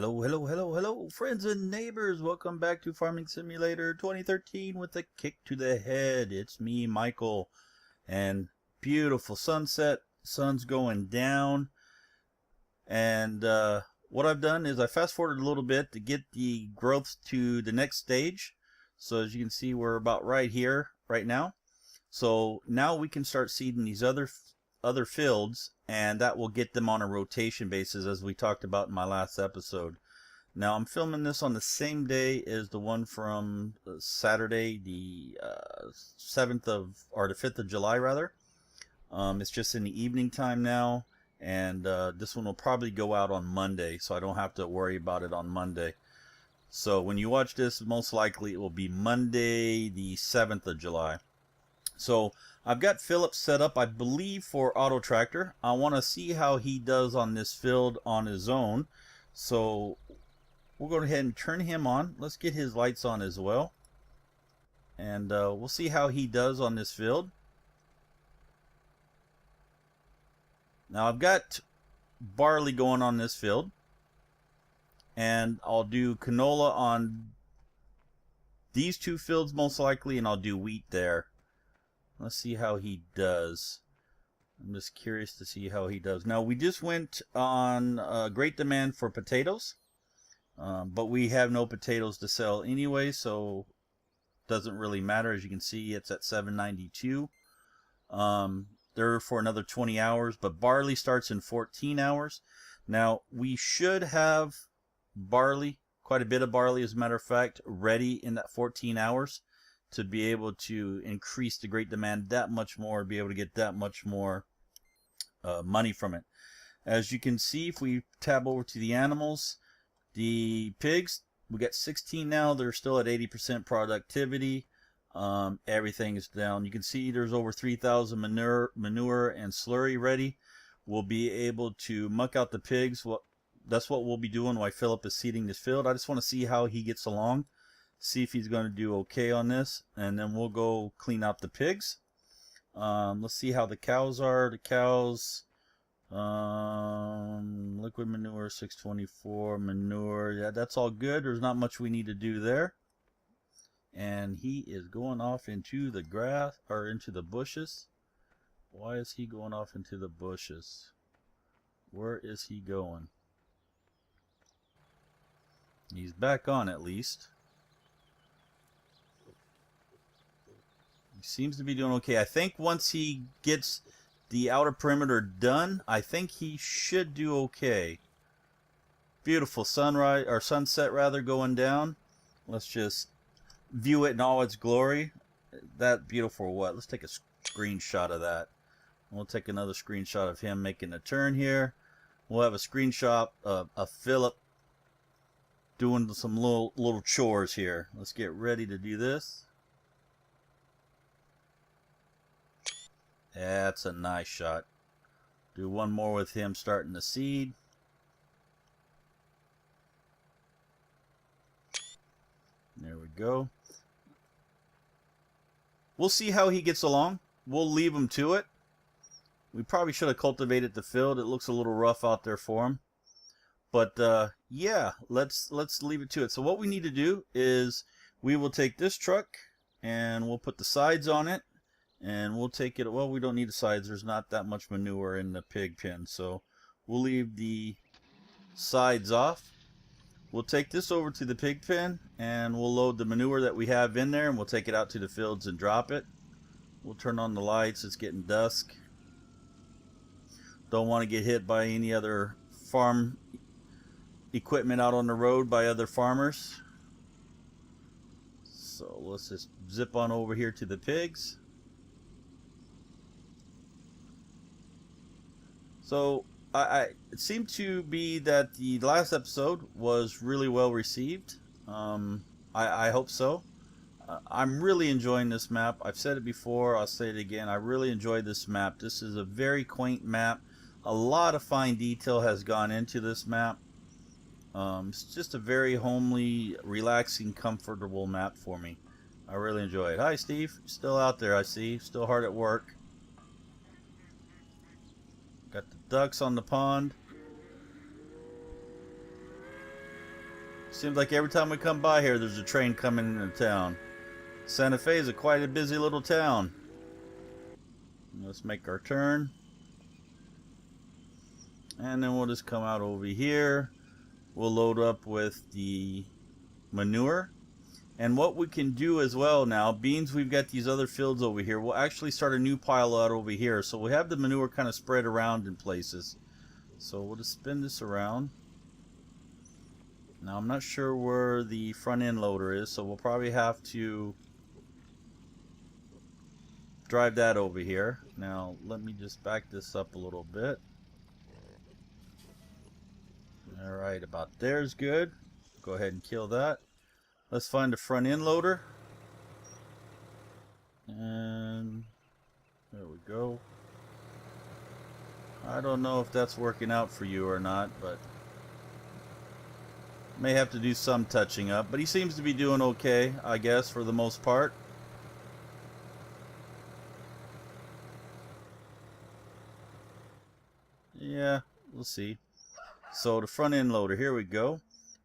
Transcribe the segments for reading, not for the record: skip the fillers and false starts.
Hello, friends and neighbors. Welcome back to Farming Simulator 2013 with a kick to the head. It's me, Michael, and beautiful sunset. Sun's going down. And what I've done is I fast forwarded a little bit to get the growth to the next stage. So as you can see, we're about right here, right now. So now we can start seeding these other fields, and that will get them on a rotation basis, as we talked about in my last episode. Now I'm filming this on the same day as the one from Saturday, the 7th of, or the 5th of July rather. It's just in the evening time now, and this one will probably go out on Monday, so I don't have to worry about it on Monday. So when you watch this, most likely it will be Monday the 7th of July. So I've got Philip set up, I believe, for auto tractor. I want to see how he does on this field on his own. So we'll go ahead and turn him on. Let's get his lights on as well. And we'll see how he does on this field. Now I've got barley going on this field. And I'll do canola on these two fields most likely, and I'll do wheat there. Let's see how he does. I'm just curious to see how he does. Now, we just went on great demand for potatoes, but we have no potatoes to sell anyway, so it doesn't really matter. As you can see, it's at $7.92. They're for another 20 hours, but barley starts in 14 hours. Now, we should have barley, quite a bit of barley, as a matter of fact, ready in that 14 hours. To be able to increase the great demand that much more, be able to get that much more money from it. As you can see, if we tab over to the animals, the pigs, we got 16 now. They're still at 80% productivity. Everything is down. You can see there's over 3,000 manure and slurry ready. We'll be able to muck out the pigs. That's what we'll be doing while Philip is seeding this field. I just want to see how he gets along. See if he's going to do okay on this, and then we'll go clean out the pigs. Let's see how the cows are. The cows, liquid manure 624, manure, yeah, that's all good. There's not much we need to do there. And he is going off into the grass, or into the bushes. Why is he going off into the bushes? Where is he going? He's back on at least. Seems to be doing okay. I think once he gets the outer perimeter done, I think he should do okay. Beautiful sunrise, or sunset rather, going down. Let's just view it in all its glory. That beautiful what? Let's take a screenshot of that. We'll take another screenshot of him making a turn here. We'll have a screenshot of Philip doing some little chores here. Let's get ready to do this. That's a nice shot. Do one more with him starting the seed. There we go. We'll see how he gets along. We'll leave him to it. We probably should have cultivated the field. It looks a little rough out there for him. But yeah, let's leave it to it. So what we need to do is we will take this truck and we'll put the sides on it. And we'll take it, well, we don't need the sides. There's not that much manure in the pig pen. So we'll leave the sides off. We'll take this over to the pig pen and we'll load the manure that we have in there, and we'll take it out to the fields and drop it. We'll turn on the lights. It's getting dusk. Don't want to get hit by any other farm equipment out on the road by other farmers. So let's just zip on over here to the pigs. So it seemed to be that the last episode was really well received. I hope so. I'm really enjoying this map. I've said it before, I'll say it again. I really enjoy this map. This is a very quaint map. A lot of fine detail has gone into this map. It's just a very homely, relaxing, comfortable map for me. I really enjoy it. Hi Steve, still out there I see, still hard at work. Got the ducks on the pond. Seems like every time we come by here, there's a train coming into town. Santa Fe is quite a busy little town. Let's make our turn. And then we'll just come out over here. We'll load up with the manure. And what we can do as well now, beans, we've got these other fields over here. We'll actually start a new pile out over here. So we have the manure kind of spread around in places. So we'll just spin this around. Now I'm not sure where the front end loader is, so we'll probably have to drive that over here. Now let me just back this up a little bit. Alright, about there's good. Go ahead and kill that. Let's find the front end loader. And there we go. I don't know if that's working out for you or not, but may have to do some touching up. But he seems to be doing okay, I guess, for the most part. Yeah, we'll see. So the front end loader, here we go.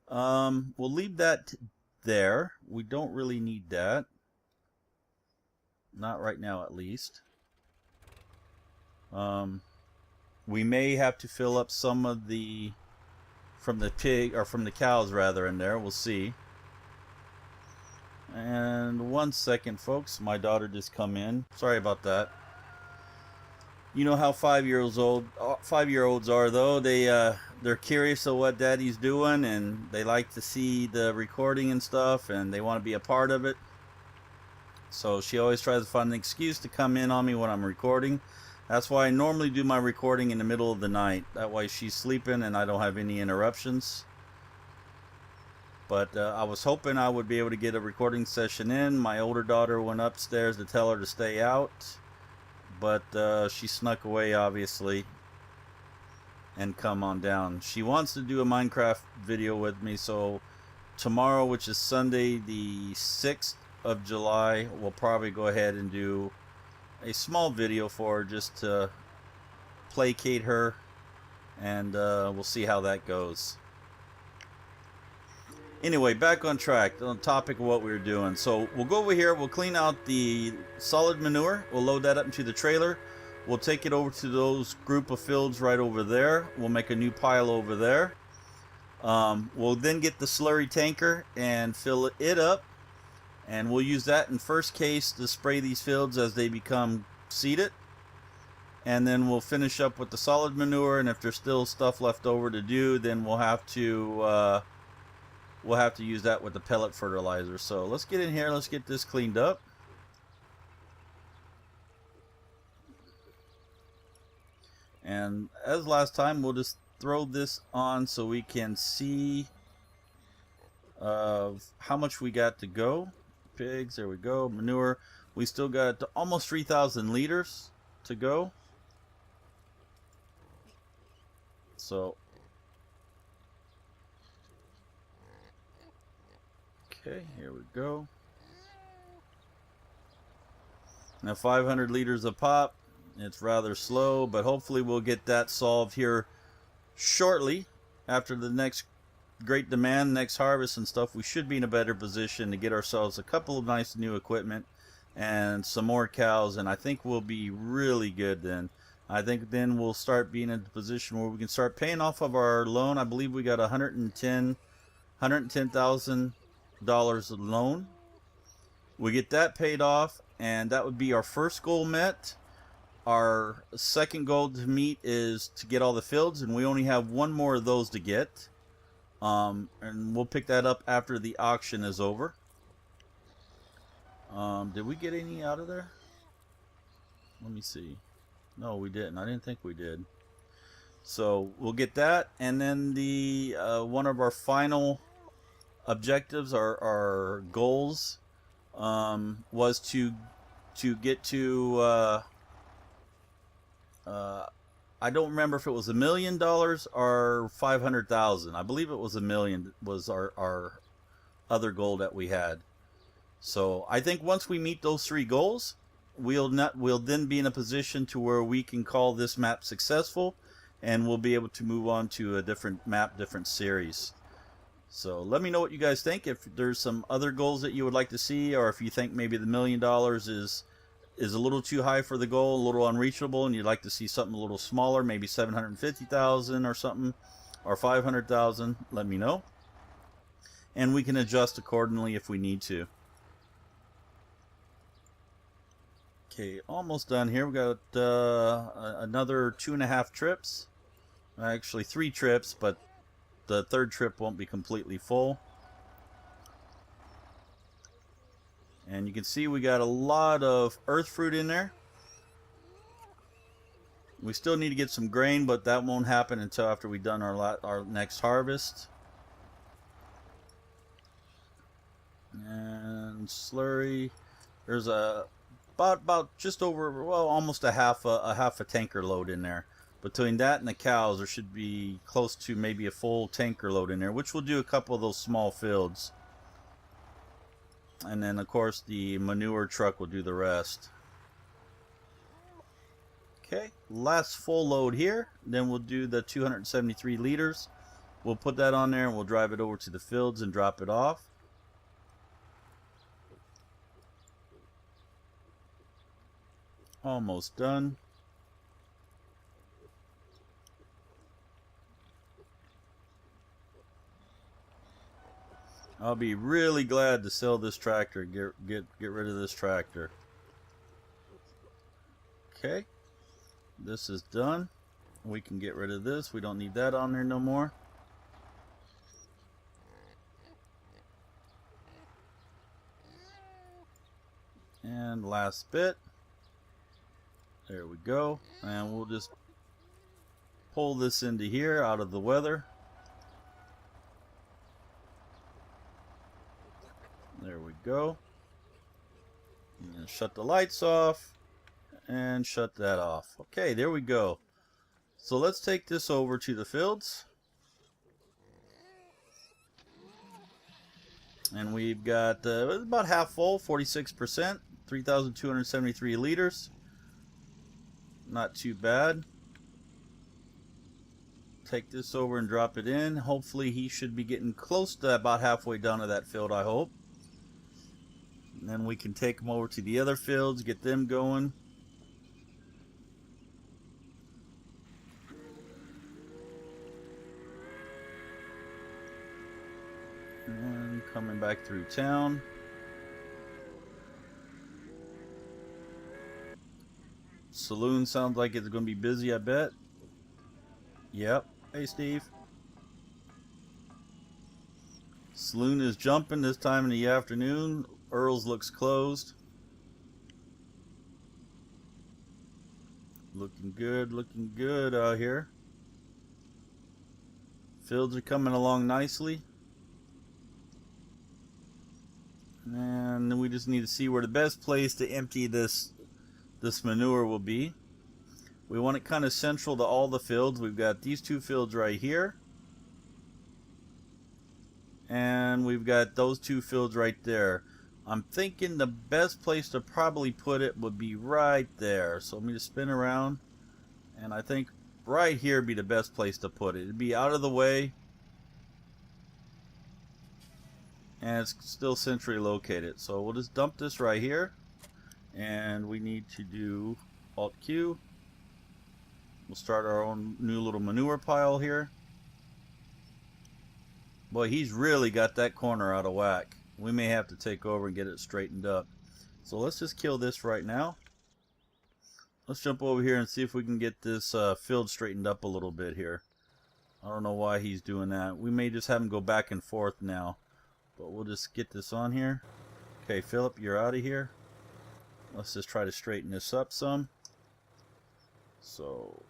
We'll leave that there. We don't really need that. Not right now, at least. We may have to fill up some of the from the pig, or from the cows rather, in there. We'll see. And 1 second, folks. My daughter just come in. Sorry about that. You know how 5-year-olds are, though. They're curious of what daddy's doing, and they like to see the recording and stuff, and they want to be a part of it. So she always tries to find an excuse to come in on me when I'm recording. That's why I normally do my recording in the middle of the night. That way she's sleeping and I don't have any interruptions. But I was hoping I would be able to get a recording session in. My older daughter went upstairs to tell her to stay out. But she snuck away, obviously, and come on down. She wants to do a Minecraft video with me, so tomorrow, which is Sunday the 6th of July, we'll probably go ahead and do a small video for her just to placate her, and we'll see how that goes. Anyway, back on track, on the topic of what we were doing. So we'll go over here, we'll clean out the solid manure, we'll load that up into the trailer, we'll take it over to those group of fields right over there, we'll make a new pile over there. We'll then get the slurry tanker and fill it up, and we'll use that in first case to spray these fields as they become seeded. And then we'll finish up with the solid manure, and if there's still stuff left over to do, then we'll have to use that with the pellet fertilizer. So let's get in here, let's get this cleaned up. And as last time, we'll just throw this on so we can see how much we got to go. Pigs, there we go. Manure, we still got almost 3,000 liters to go. So okay, here we go. Now 500 liters a pop. It's rather slow, but hopefully we'll get that solved here shortly. After the next great demand, next harvest and stuff, we should be in a better position to get ourselves a couple of nice new equipment and some more cows, and I think we'll be really good then. I think then we'll start being in a position where we can start paying off of our loan. I believe we got $110,000 of loan. We get that paid off, and that would be our first goal met. Our second goal to meet is to get all the fields, and we only have one more of those to get. And we'll pick that up after the auction is over. Did we get any out of there? Let me see. No, we didn't. I didn't think we did. So we'll get that, and then the one of our final objectives, our goals, was to get to I don't remember if it was $1 million or 500,000. I believe it was $1 million was our other goal that we had. So I think once we meet those three goals, we'll then be in a position to where we can call this map successful, and we'll be able to move on to a different map, different series. So let me know what you guys think. If there's some other goals that you would like to see, or if you think maybe the $1 million is a little too high for the goal, a little unreachable, and you'd like to see something a little smaller, maybe 750,000 or something, or 500,000, let me know. And we can adjust accordingly if we need to. Okay, almost done here. We got another 2.5 trips. Actually 3 trips, but the third trip won't be completely full. And you can see we got a lot of earth fruit in there. We still need to get some grain, but that won't happen until after we've done our next harvest. And slurry, there's about just over, well, almost a half a tanker load in there. Between that and the cows, there should be close to maybe a full tanker load in there, which will do a couple of those small fields. And then of course the manure truck will do the rest. Okay, last full load here. Then we'll do the 273 liters. We'll put that on there and we'll drive it over to the fields and drop it off. Almost done. I'll be really glad to sell this tractor. Get rid of this tractor. Okay, this is done. We can get rid of this. We don't need that on there no more. And last bit. There we go. And we'll just pull this into here out of the weather. There we go. And shut the lights off and shut that off. Okay, there we go. So let's take this over to the fields. And we've got about half full, 46%, 3,273 liters. Not too bad. Take this over and drop it in. Hopefully he should be getting close to about halfway down to that field, I hope. And then we can take them over to the other fields, get them going. And coming back through town. Saloon sounds like it's going to be busy, I bet. Yep. Hey, Steve. Saloon is jumping this time in the afternoon. Earl's looks closed. Looking good out here. Fields are coming along nicely. And then we just need to see where the best place to empty this manure will be. We want it kind of central to all the fields. We've got these 2 fields right here. And we've got those 2 fields right there. I'm thinking the best place to probably put it would be right there. So let me just spin around. And I think right here would be the best place to put it. It'd be out of the way. And it's still centrally located. So we'll just dump this right here. And we need to do Alt-Q. We'll start our own new little manure pile here. Boy, he's really got that corner out of whack. We may have to take over and get it straightened up. So let's just kill this right now. Let's jump over here and see if we can get this field straightened up a little bit here. I don't know why he's doing that. We may just have him go back and forth now. But we'll just get this on here. Okay, Philip, you're out of here. Let's just try to straighten this up some. So,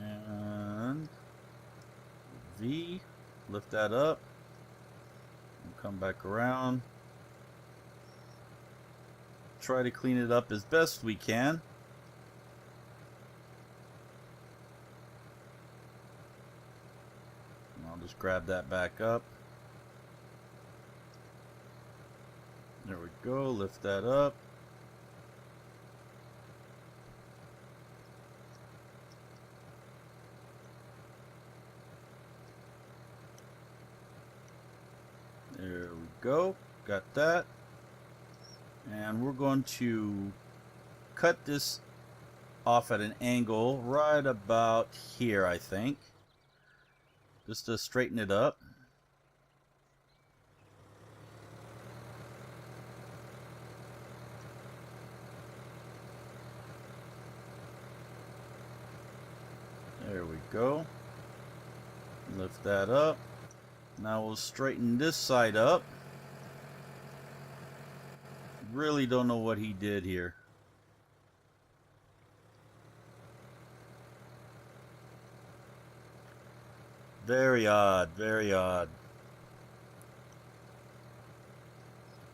and V, lift that up. And come back around. Try to clean it up as best we can. I'll just grab that back up. There we go, lift that up. go. Got that. And we're going to cut this off at an angle right about here, I think. Just to straighten it up. There we go. Lift that up. Now we'll straighten this side up. Really don't know what he did here. Very odd, very odd.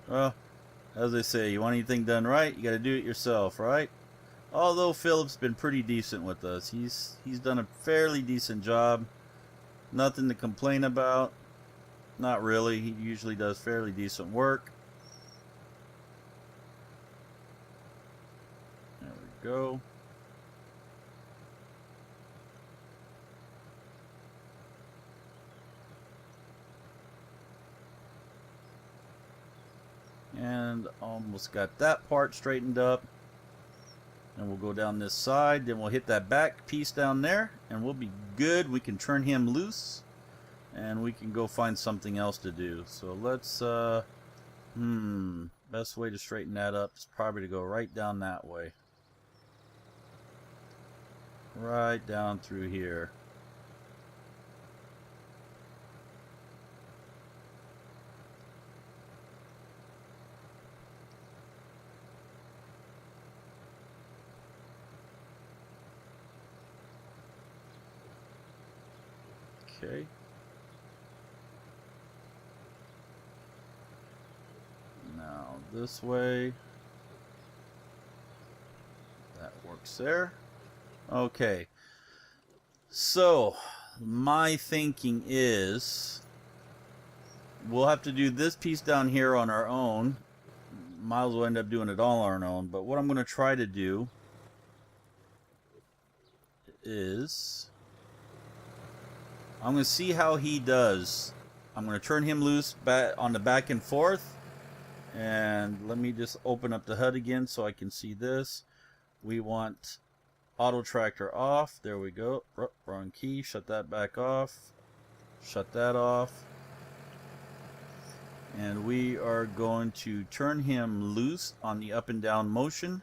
Well, as they say, you want anything done right, you got to do it yourself, right? Although Philip's been pretty decent with us. He's done a fairly decent job. Nothing to complain about. Not really. He usually does fairly decent work. There we go. And almost got that part straightened up. And we'll go down this side, then we'll hit that back piece down there, and we'll be good. We can turn him loose, and we can go find something else to do. So let's, best way to straighten that up is probably to go right down that way. Right down through here. Okay. Now this way. That works there. Okay. So, my thinking is we'll have to do this piece down here on our own. Might as well end up doing it all on our own. But what I'm going to try to do is I'm going to see how he does. I'm going to turn him loose back on the back and forth. And let me just open up the HUD again so I can see this. We want auto tractor off. There we go. Wrong key. Shut that back off. Shut that off. And we are going to turn him loose on the up and down motion.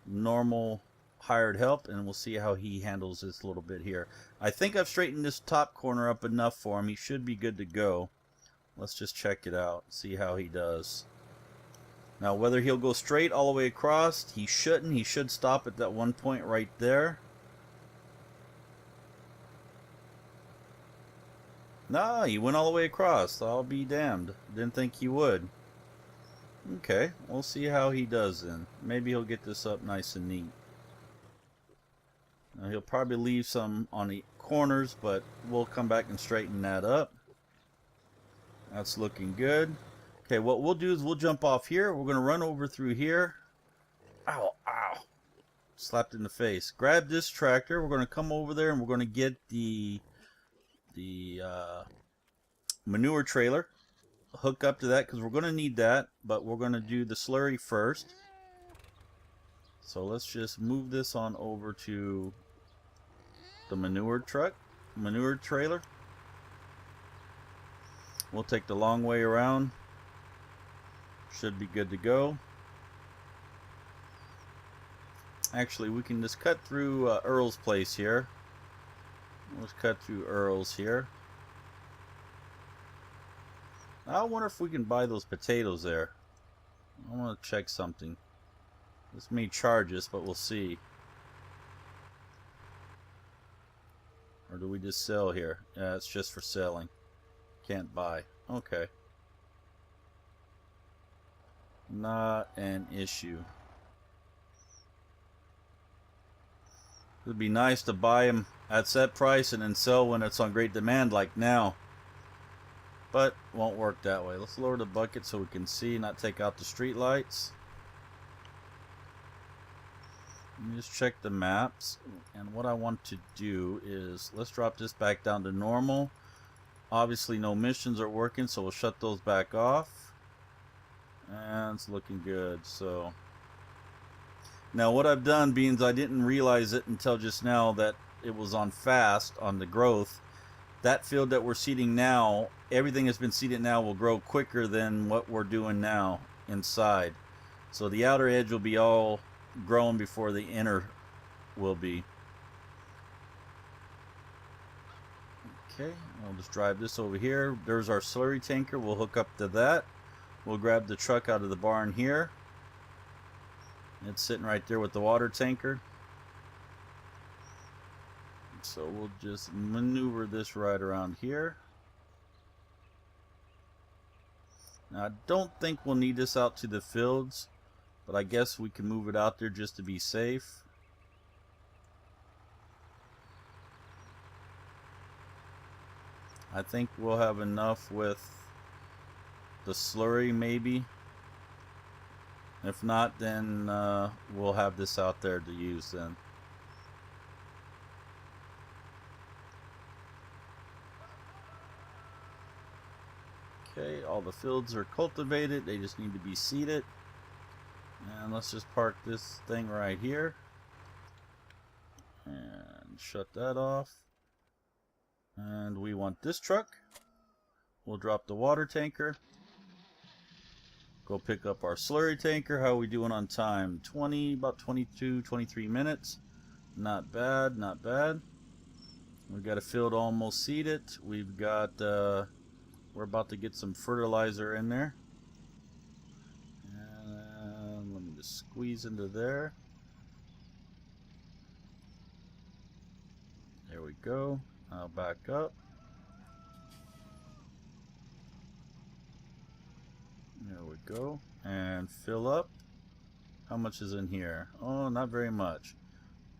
Normal hired help, and we'll see how he handles this a little bit here. I think I've straightened this top corner up enough for him. He should be good to go. Let's just check it out, see how he does. Now whether he'll go straight all the way across, he shouldn't. He should stop at that one point right there. Nah, he went all the way across. I'll be damned. Didn't think he would. Okay, we'll see how he does then. Maybe he'll get this up nice and neat. Now he'll probably leave some on the corners, but we'll come back and straighten that up. That's looking good. Okay, what we'll do is we'll jump off here. We're going to run over through here. Ow, ow. Slapped in the face. Grab this tractor. We're going to come over there and we're going to get the manure trailer. Hook up to that because we're going to need that, but we're going to do the slurry first. So let's just move this on over to the manure trailer. We'll take the long way around. Should be good to go. Actually, we can just cut through Earl's place here. Let's cut through Earl's here. I wonder if we can buy those potatoes there. I want to check something. This may charge us, but we'll see. Or do we just sell here? Yeah, it's just for selling. Can't buy. Okay. Not an issue. It'd be nice to buy them at set price and then sell when it's on great demand like now. But won't work that way. Let's lower the bucket so we can see, not take out the street lights. Let me just check the maps, and what I want to do is let's drop this back down to normal. Obviously no missions are working, so we'll shut those back off. And it's looking good. So now what I've done, beans, I didn't realize it until just now that it was on fast on the growth. That field that we're seeding now, everything that's been seeded now will grow quicker than what we're doing now inside. So the outer edge will be all grown before the inner will be. Okay, we'll just drive this over here. There's our slurry tanker. We'll hook up to that. We'll grab the truck out of the barn here. It's sitting right there with the water tanker. So we'll just maneuver this right around here. Now I don't think we'll need this out to the fields, but I guess we can move it out there just to be safe. I think we'll have enough with the slurry maybe. If not, then we'll have this out there to use then. Okay, all the fields are cultivated. They just need to be seeded. And let's just park this thing right here. And shut that off. And we want this truck. We'll drop the water tanker. Go pick up our slurry tanker. How are we doing on time? About 22, 23 minutes. Not bad, not bad. We've got a field almost seeded. We've got, we're about to get some fertilizer in there. And let me just squeeze into there. There we go. I'll back up. There we go. And fill up. How much is in here? Oh, not very much.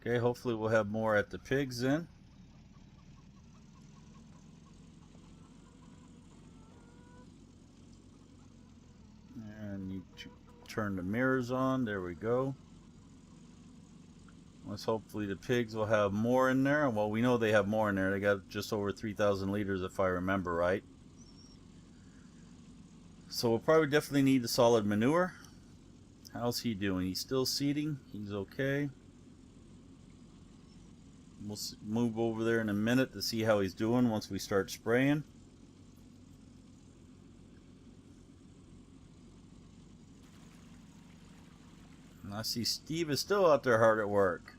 Okay, hopefully we'll have more at the pigs then. And you turn the mirrors on. There we go. Let's hopefully the pigs will have more in there. Well, we know they have more in there. They got just over 3,000 liters if I remember right. So we'll probably definitely need the solid manure. How's he doing? He's still seeding. He's okay. We'll move over there in a minute to see how he's doing once we start spraying. And I see Steve is still out there hard at work.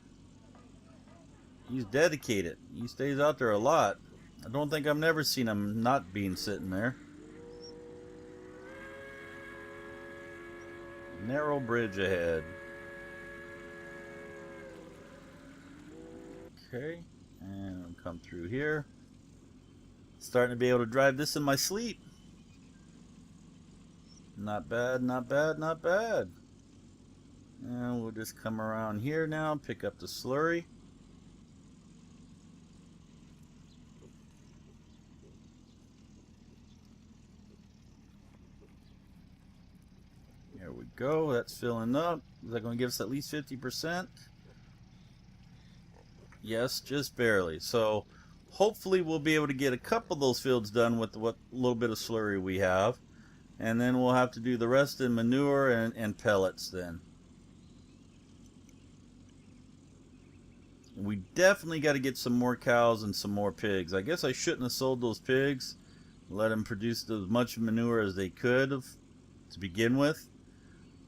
He's dedicated. He stays out there a lot. I don't think I've never seen him not being sitting there. Narrow bridge ahead. Okay, and I'll come through here. Starting to be able to drive this in my sleep. Not bad, not bad, not bad. And we'll just come around here now, pick up the slurry. There we go, that's filling up. Is that going to give us at least 50%? Yes, just barely. So hopefully we'll be able to get a couple of those fields done with what little bit of slurry we have. And then we'll have to do the rest in manure and pellets then. We definitely got to get some more cows and some more pigs. I guess I shouldn't have sold those pigs. Let them produce as much manure as they could have to begin with.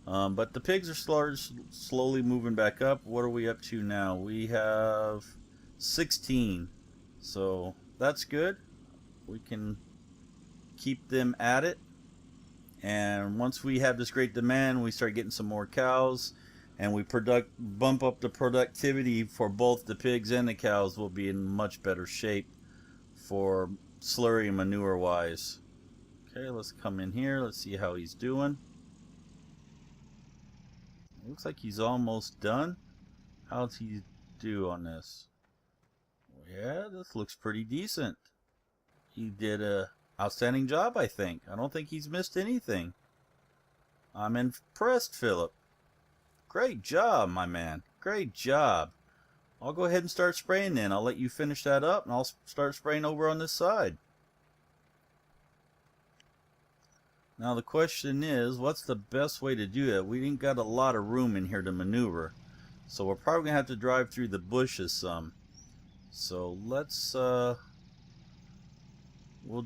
But the pigs are slowly moving back up. What are we up to now? We have 16. So that's good. We can keep them at it. And once we have this great demand, we start getting some more cows. And we bump up the productivity for both the pigs and the cows. Will be in much better shape for slurry and manure wise. Okay, let's come in here. Let's see how he's doing. Looks like he's almost done. How's he do on this? Yeah, this looks pretty decent. He did a outstanding job, I think. I don't think he's missed anything. I'm impressed, Philip. Great job, my man. Great job. I'll go ahead and start spraying then. I'll let you finish that up and I'll start spraying over on this side. Now the question is, what's the best way to do it? We ain't got a lot of room in here to maneuver, so we're probably gonna have to drive through the bushes some. So let's we'll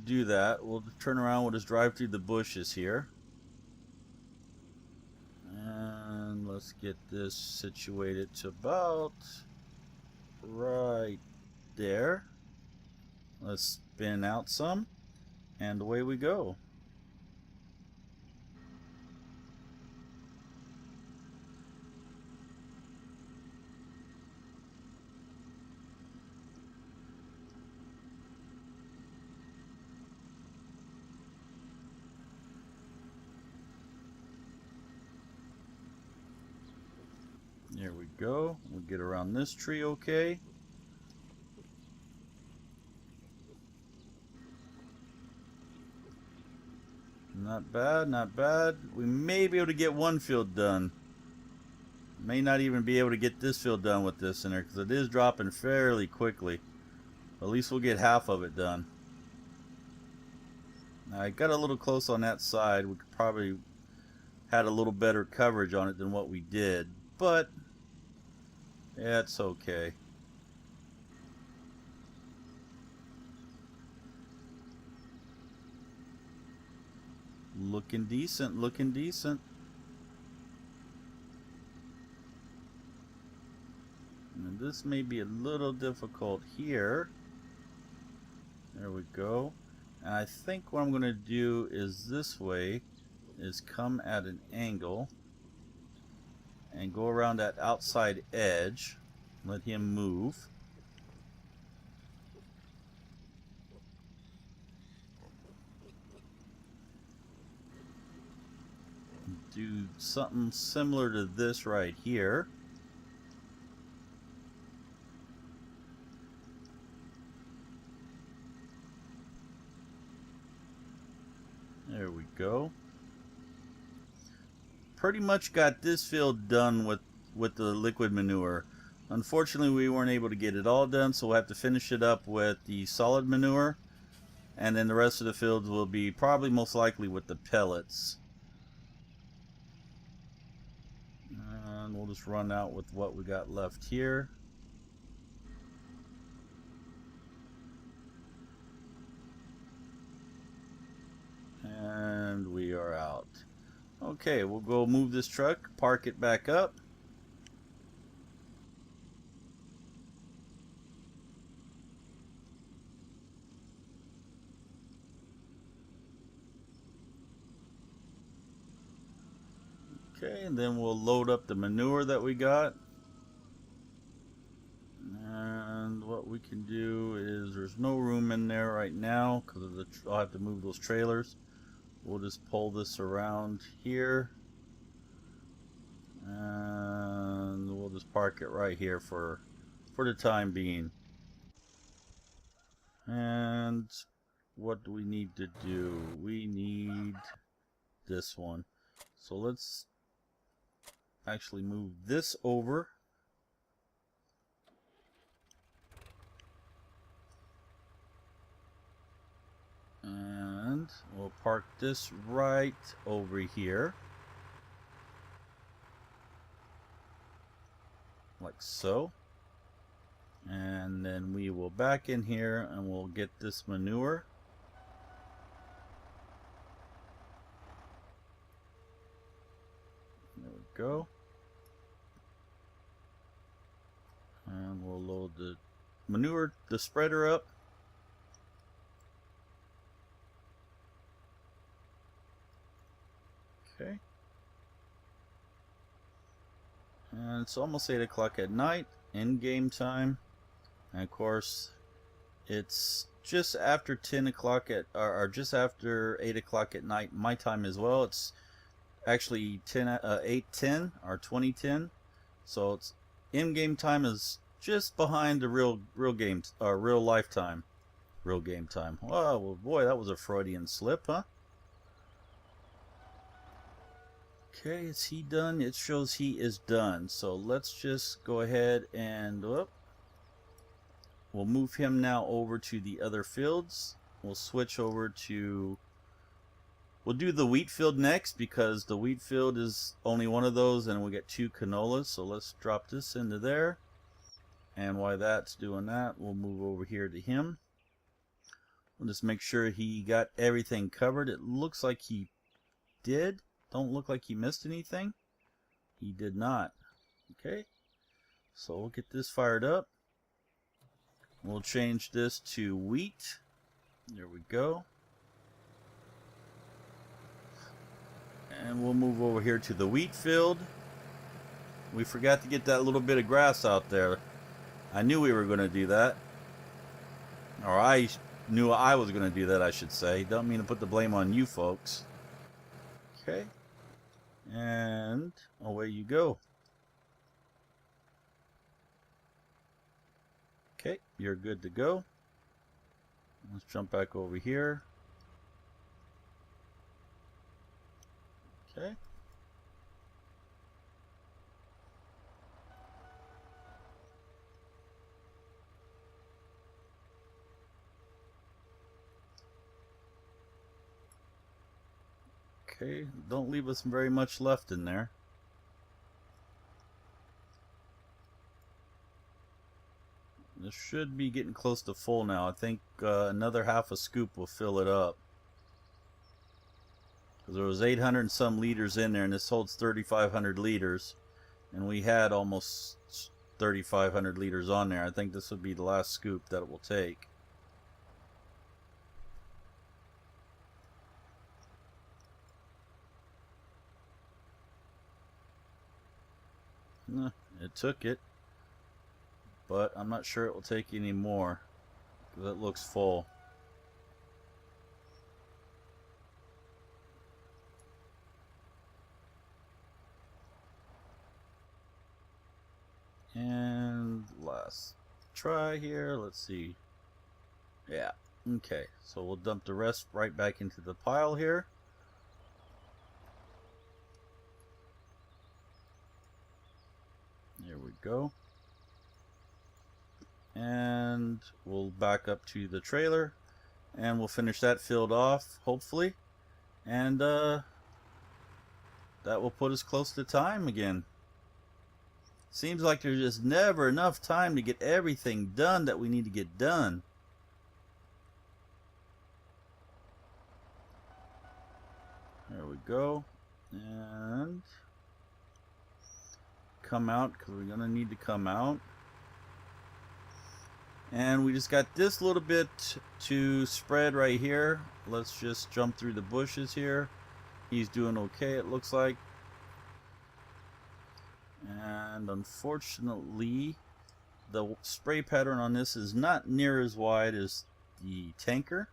do that. We'll turn around, we'll just drive through the bushes here. And let's get this situated to about right there. Let's spin out some, and away we go. There we go. We'll get around this tree okay. Not bad, not bad. We may be able to get one field done. May not even be able to get this field done with this in there because it is dropping fairly quickly. At least we'll get half of it done. Now, I got a little close on that side. We could probably had a little better coverage on it than what we did, but yeah, it's okay. Looking decent, looking decent. And this may be a little difficult here. There we go. And I think what I'm going to do is this way, is come at an angle and go around that outside edge. Let him move. Do something similar to this right here. There we go. Pretty much got this field done with the liquid manure. Unfortunately, we weren't able to get it all done, so we'll have to finish it up with the solid manure, and then the rest of the fields will be probably most likely with the pellets. And we'll just run out with what we got left here. And we are out. Okay, we'll go move this truck, park it back up. Okay, and then we'll load up the manure that we got. And what we can do is, there's no room in there right now because of the I'll have to move those trailers. We'll just pull this around here, and we'll just park it right here for the time being. And what do we need to do? We need this one. So let's actually move this over. And we'll park this right over here. Like so. And then we will back in here and we'll get this manure. There we go. And we'll load the manure, the spreader up. Okay. And it's almost 8 o'clock at night, in game time. And of course, it's just after 10 o'clock at, or just after 8 o'clock at night, my time as well. It's actually 8:10 or 20:10. So it's in-game time is just behind the real game, real life time. Real game time. Oh, well, boy, that was a Freudian slip, huh? Okay, is he done? It shows he is done. So let's just go ahead and we'll move him now over to the other fields. We'll switch over to We'll do the wheat field next because the wheat field is only one of those and we get 2 canolas. So let's drop this into there. And while that's doing that, we'll move over here to him. We'll just make sure he got everything covered. It looks like he did. Don't look like he missed anything. He did not. Okay. So we'll get this fired up. We'll change this to wheat. There we go. And we'll move over here to the wheat field. We forgot to get that little bit of grass out there. I knew we were going to do that. Or I knew I was going to do that, I should say. Don't mean to put the blame on you folks. Okay. And away you go. Okay, you're good to go. Let's jump back over here. Okay. Okay, don't leave us very much left in there. This should be getting close to full now. I think another half a scoop will fill it up. Because there was 800 and some liters in there, and this holds 3,500 liters. And we had almost 3,500 liters on there. I think this would be the last scoop that it will take. It took it. But I'm not sure it will take any more. Because it looks full. And last try here. Let's see. Yeah. Okay. So we'll dump the rest right back into the pile here. There we go. And we'll back up to the trailer. And we'll finish that field off, hopefully. And that will put us close to time again. Seems like there's just never enough time to get everything done that we need to get done. There we go. And come out, because we're going to need to come out. And we just got this little bit to spread right here. Let's just jump through the bushes here. He's doing okay, it looks like. And unfortunately, the spray pattern on this is not near as wide as the tanker.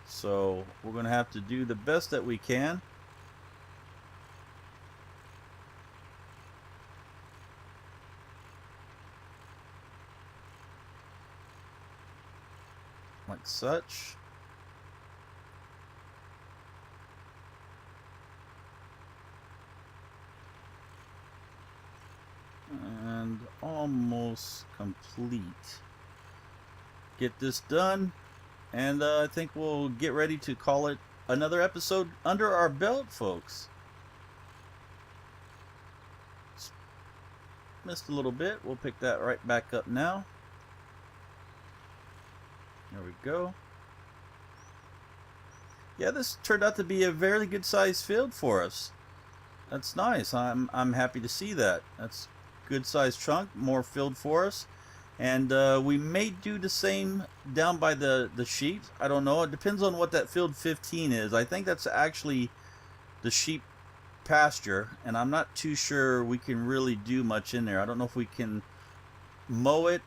So we're going to have to do the best that we can. Like such. And almost complete. Get this done, and I think we'll get ready to call it another episode under our belt, folks. Missed a little bit. We'll pick that right back up now. There we go. Yeah, this turned out to be a very good sized field for us. That's nice. I'm happy to see that. That's good sized chunk, more field for us. And we may do the same down by the sheep. I don't know. It depends on what that field 15 is. I think that's actually the sheep pasture, and I'm not too sure we can really do much in there. I don't know if we can mow it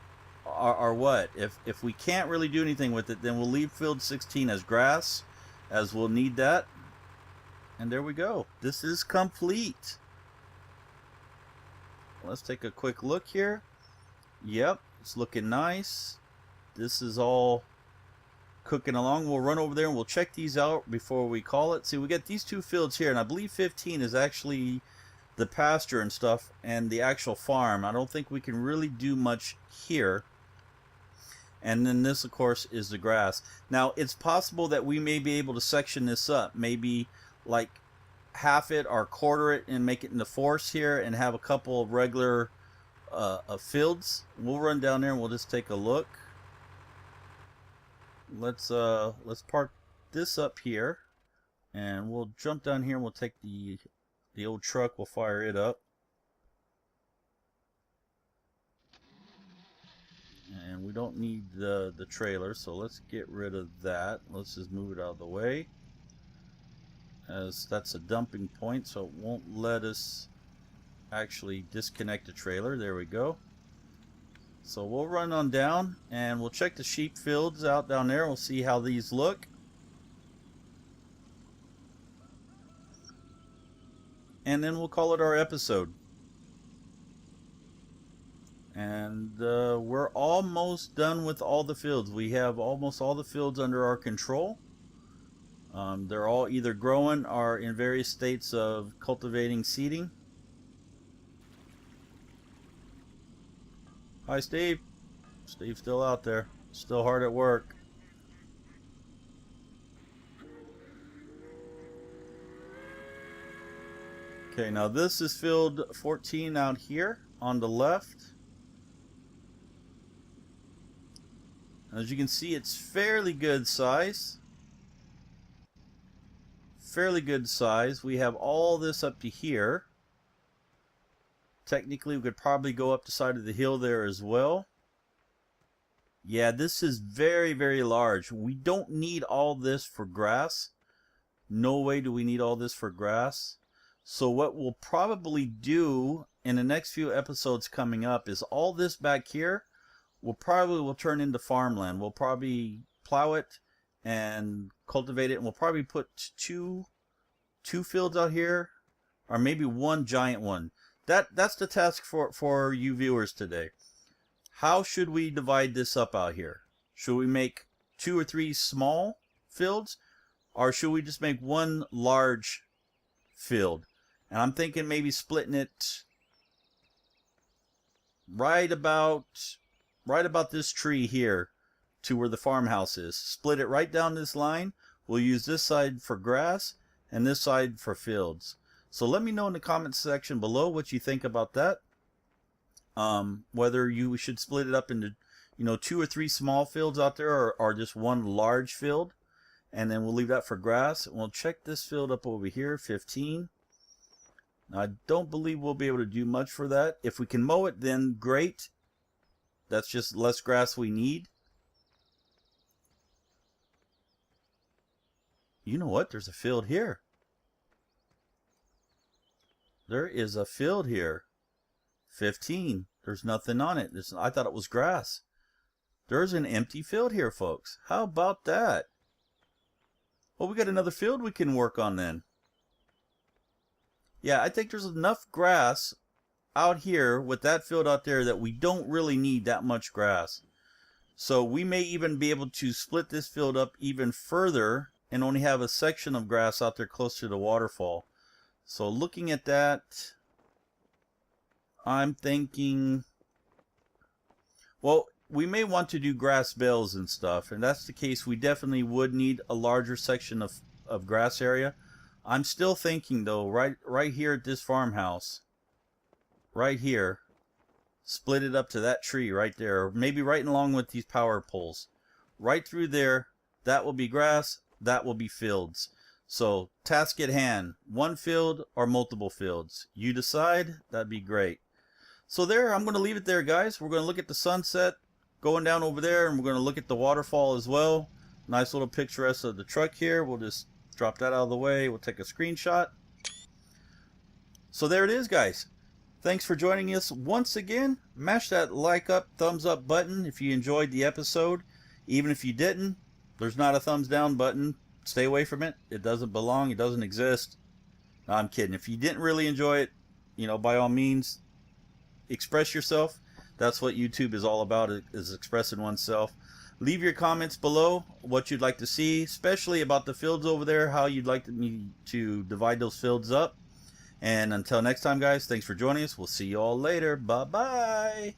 or what. If we can't really do anything with it, then we'll leave field 16 as grass, as we'll need that. And there we go. This is complete. Let's take a quick look here. Yep, it's looking nice. This is all cooking along. We'll run over there and we'll check these out before we call it. See, we got these two fields here, and I believe 15 is actually the pasture and stuff and the actual farm. I don't think we can really do much here. And then this, of course, is the grass. Now, it's possible that we may be able to section this up. Maybe like half it or quarter it and make it into fourths here and have a couple of regular fields. We'll run down there and we'll just take a look. Let's park this up here. And we'll jump down here and we'll take the old truck. We'll fire it up. And we don't need the trailer, so let's get rid of that. Let's just move it out of the way, as that's a dumping point, so it won't let us actually disconnect the trailer. There we go. So we'll run on down and we'll check the sheep fields out down there. We'll see how these look. And then we'll call it our episode. And we're almost done with all the fields. We have almost all the fields under our control. They're all either growing or in various states of cultivating seeding. Hi, Steve. Steve's still out there. Still hard at work. Okay, now this is field 14 out here on the left. As you can see, it's fairly good size. Fairly good size. We have all this up to here. Technically, we could probably go up the side of the hill there as well. Yeah, this is very, very large. We don't need all this for grass. No way do we need all this for grass. So what we'll probably do in the next few episodes coming up is all this back here will turn into farmland. We'll probably plow it and cultivate it, and we'll probably put two fields out here, or maybe one giant one. That's the task for you viewers today. How should we divide this up out here? Should we make 2 or 3 small fields, or should we just make one large field? And I'm thinking maybe splitting it right about this tree here to where the farmhouse is. Split it right down this line. We'll use this side for grass and this side for fields. So let me know in the comment section below what you think about that. Whether you should split it up into 2 or 3 small fields out there, or just one large field, and then we'll leave that for grass. And we'll check this field up over here, 15. Now, I don't believe we'll be able to do much for that. If we can mow it, then great. That's just less grass we need. You know what? There's a field here. There is a field here. 15. There's nothing on it. I thought it was grass. There's an empty field here, folks. How about that? Well, we got another field we can work on then. Yeah, I think there's enough grass out here with that field out there that we don't really need that much grass. So we may even be able to split this field up even further and only have a section of grass out there close to the waterfall. So looking at that, I'm thinking, well, we may want to do grass bales and stuff, and that's the case. We definitely would need a larger section of grass area. I'm still thinking though, right here at this farmhouse, right here, split it up to that tree right there, or maybe right along with these power poles, right through there. That will be grass, that will be fields. So task at hand, one field or multiple fields, you decide. That'd be great. So there, I'm going to leave it there, guys. We're going to look at the sunset going down over there, and we're going to look at the waterfall as well. Nice little picturesque of the truck here. We'll just drop that out of the way. We'll take a screenshot. So there it is, guys. Thanks for joining us once again. Mash that thumbs up button if you enjoyed the episode. Even if you didn't, there's not a thumbs down button. Stay away from it. It doesn't belong. It doesn't exist. No, I'm kidding. If you didn't really enjoy it, by all means, express yourself. That's what YouTube is all about, is expressing oneself. Leave your comments below what you'd like to see, especially about the fields over there, how you'd like me to divide those fields up. And until next time, guys, thanks for joining us. We'll see you all later. Bye-bye.